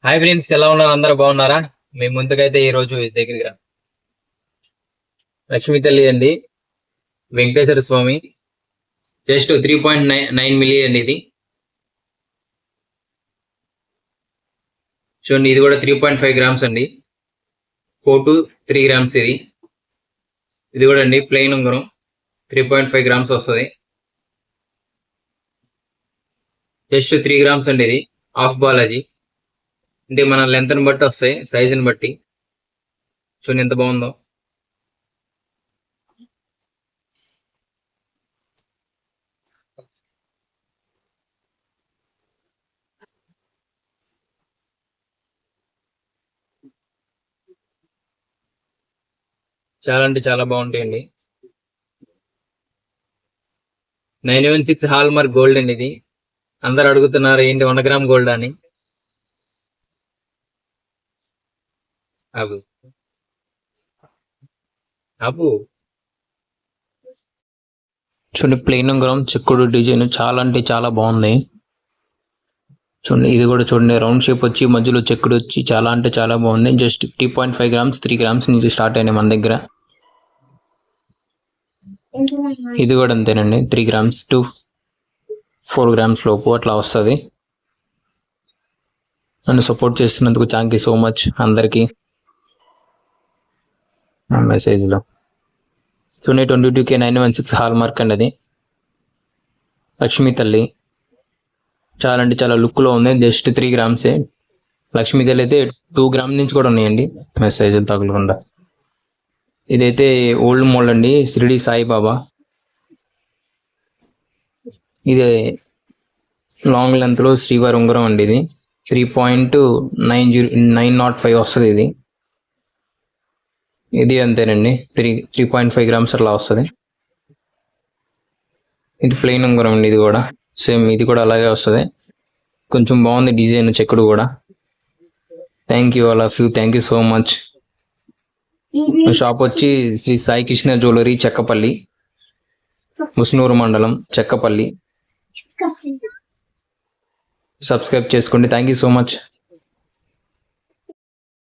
Hi friends, ఎలా ఉన్నారు? అందరూ బాగున్నారా? మీ ముందుకైతే ఈ రోజు దగ్గరగా లక్ష్మీ తల్లి అండి, వెంకటేశ్వర స్వామి, జస్ట్ 3.9 మిలియన్ అండి. ఇది చూడండి, ఇది కూడా 3.5 గ్రామ్స్ అండి. 4 to 3 గ్రామ్స్ ఇది కూడా అండి ప్లెయిన్ ఉంగరం. 3.5 గ్రామ్స్ వస్తుంది. జస్ట్ 3 గ్రామ్స్ అండి. ఇది ఆఫ్ బాలాజీ అంటే మన లెంత్ని బట్టి వస్తాయి, సైజుని బట్టి. చూడండి ఎంత బాగుందో. చాలా అంటే చాలా బాగుంటాయండి. 916 హాల్ మార్క్ గోల్డ్ అండి. ఇది అందరు అడుగుతున్నారు ఏంటి 1 గ్రామ్ గోల్డ్ అని. అbu అbu చూడండి, ప్లెయిన్ ఉంగరం, చెక్కుడు డిజైన్ చాలా అంటే చాలా బాగుంది. చూడండి, ఇది కూడా చూడండి, రౌండ్ షేప్ వచ్చి మధ్యలో చెక్కుడు వచ్చి చాలా అంటే చాలా బాగుంది. జస్ట్ 3.5 గ్రామ్స్ 3 గ్రామ్స్ నుంచి స్టార్ట్ అయినాయి మన దగ్గర. ఇది కూడా అంతేనండి, 3 గ్రామ్స్ టు 4 గ్రామ్స్ లోపు అట్లా వస్తుంది. నన్ను సపోర్ట్ చేస్తున్నందుకు థ్యాంక్ యూ సో మచ్ అందరికి. మెసేజ్లో చూడండి, 22K 916 హాల్ మార్క్ అండి. అది లక్ష్మీ తల్లి చాలా అంటే చాలా లుక్లో ఉంది. జస్ట్ 3 గ్రామ్సే. లక్ష్మీ తల్లి అయితే 2 గ్రామ్ నుంచి కూడా ఉన్నాయండి, మెసేజ్ తగలకుండా. ఇదైతే ఓల్డ్ మోడల్ అండి, షిరిడి సాయిబాబా. ఇది లాంగ్ లెంత్లో శ్రీవారి ఉంగరం అండి. ఇది 3.905 వస్తుంది. ఇది అంతేనండి, 3.5 గ్రామ్స్ అట్లా వస్తుంది. ఇది ప్లెయిన్ ఉంగరం అండి. ఇది కూడా సేమ్, ఇది కూడా అలాగే వస్తుంది. కొంచెం బాగుంది డిజైన్, చెక్కుడు కూడా. Thank you all of you, thank you so much. Shop వచ్చి శ్రీ సాయి కృష్ణ జ్యువెలరీ, చెక్కపల్లి, ముస్నూరు మండలం, చెక్కపల్లి. సబ్స్క్రైబ్ చేసుకోండి. Thank you so much.